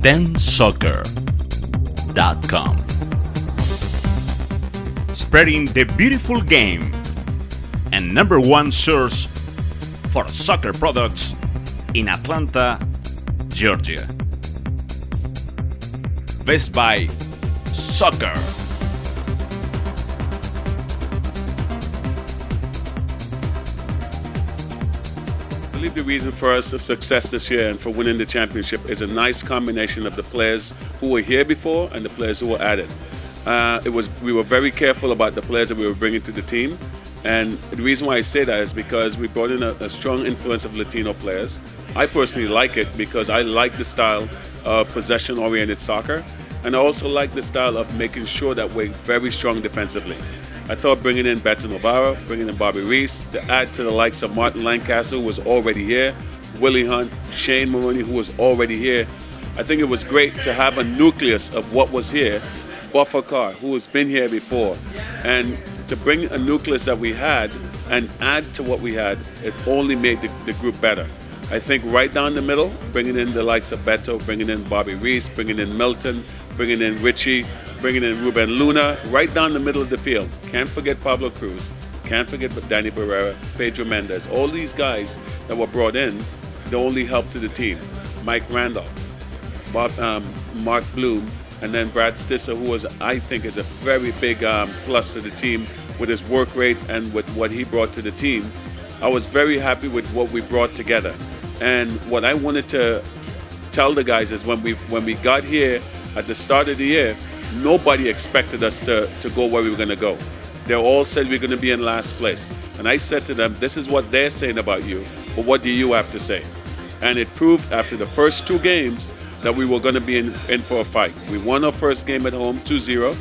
10soccer.com. Spreading the beautiful game and #1 source for soccer products in Atlanta, Georgia. Best Buy Soccer. I believe the reason for us of success this year and for winning the championship is a nice combination of the players who were here before and the players who were added. We were very careful about the players that we were bringing to the team, and the reason why I say that is because we brought in a strong influence of Latino players. I personally like it because I like the style of possession-oriented soccer, and I also like the style of making sure that we're very strong defensively. I thought bringing in Beto Navarro, bringing in Bobby Reese, to add to the likes of Martin Lancaster, who was already here, Willie Hunt, Shane Maroney, who was already here. I think it was great to have a nucleus of what was here. Buffer Carr, who has been here before, and to bring a nucleus that we had and add to what we had, it only made the group better. I think right down the middle, bringing in the likes of Beto, bringing in Bobby Reese, bringing in Milton, bringing in Richie, bringing in Ruben Luna, right down the middle of the field. Can't forget Pablo Cruz, can't forget Danny Barrera, Pedro Mendes. All these guys that were brought in, they only helped to the team. Mike Randolph, Mark Bloom, and then Brad Stisser, who I think is a very big plus to the team with his work rate and with what he brought to the team. I was very happy with what we brought together. And what I wanted to tell the guys is when we got here at the start of the year, nobody expected us to go where we were going to go. They all said we're going to be in last place. And I said to them, this is what they're saying about you, but what do you have to say? And it proved after the first 2 games that we were going to be in for a fight. We won our first game at home 2-0,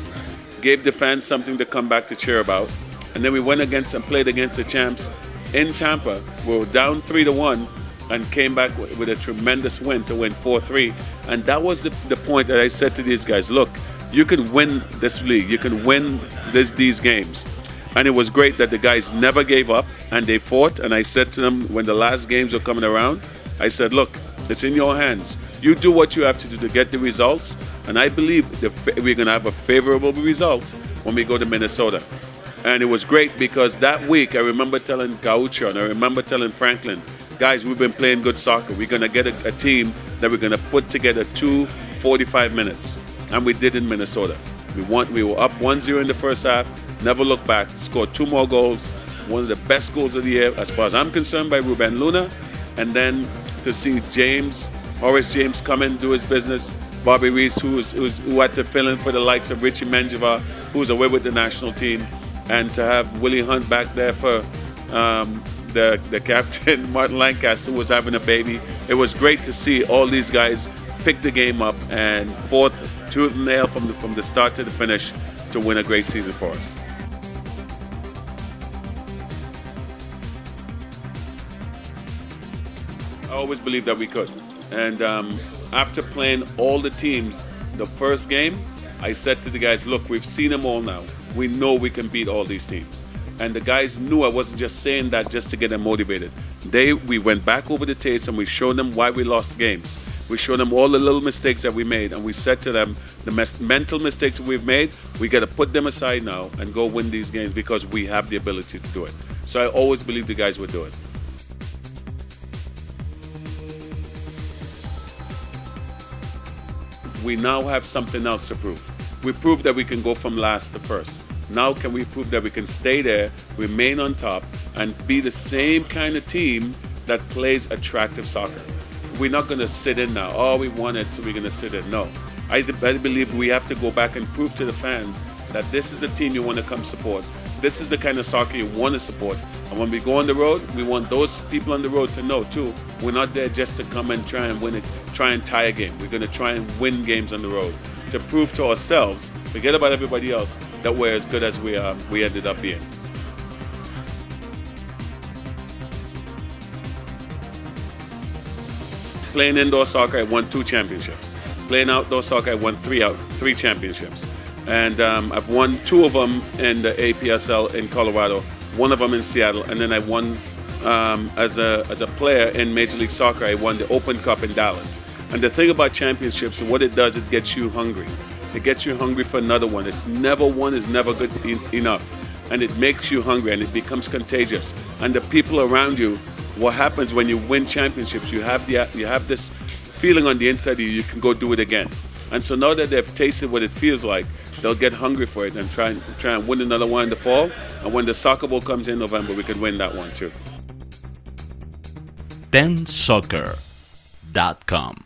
gave the fans something to come back to cheer about, and then we went against and played against the champs in Tampa. We were down 3-1 and came back with a tremendous win to win 4-3. And that was the point that I said to these guys, look, you can win this league, you can win these games. And it was great that the guys never gave up and they fought. And I said to them when the last games were coming around, I said, look, it's in your hands. You do what you have to do to get the results, and I believe we're going to have a favorable result when we go to Minnesota. And it was great because that week I remember telling Gaucho and I remember telling Franklin, guys, we've been playing good soccer. We're going to get a team that we're going to put together 2 45 minutes. And we did in Minnesota. We were up 1-0 in the first half, never looked back, scored 2 more goals, one of the best goals of the year as far as I'm concerned by Ruben Luna. And then to see Horace James come in, do his business. Bobby Reese, who had to fill in for the likes of Richie Menjivar, who's away with the national team. And to have Willie Hunt back there for the captain, Martin Lancaster, who was having a baby. It was great to see all these guys pick the game up and fought tooth and nail from the start to the finish to win a great season for us. I always believed that we could. And after playing all the teams the first game, I said to the guys, look, we've seen them all now. We know we can beat all these teams. And the guys knew I wasn't just saying that just to get them motivated. We went back over the tapes and we showed them why we lost games. We showed them all the little mistakes that we made, and we said to them, the mental mistakes that we've made, we got to put them aside now and go win these games because we have the ability to do it. So I always believed the guys would do it. We now have something else to prove. We proved that we can go from last to first. Now can we prove that we can stay there, remain on top, and be the same kind of team that plays attractive soccer? We're not going to sit in now. Oh, we won it, so we're going to sit in. No. I believe we have to go back and prove to the fans that this is a team you want to come support. This is the kind of soccer you want to support. And when we go on the road, we want those people on the road to know too, we're not there just to come and try and win it, try and tie a game. We're going to try and win games on the road to prove to ourselves, forget about everybody else, that we're as good as we ended up being. Playing indoor soccer, I won 2 championships. Playing outdoor soccer, I won 3 championships. And I've won 2 of them in the APSL in Colorado, 1 of them in Seattle, and then I won as a player in Major League Soccer. I won the Open Cup in Dallas. And the thing about championships and what it does, it gets you hungry. It gets you hungry for another one. One is never good enough. And it makes you hungry and it becomes contagious. And the people around you, what happens when you win championships, you have this feeling on the inside of you can go do it again. And so now that they've tasted what it feels like, they'll get hungry for it and try and win another one in the fall. And when the soccer ball comes in November, we can win that one too. 10soccer.com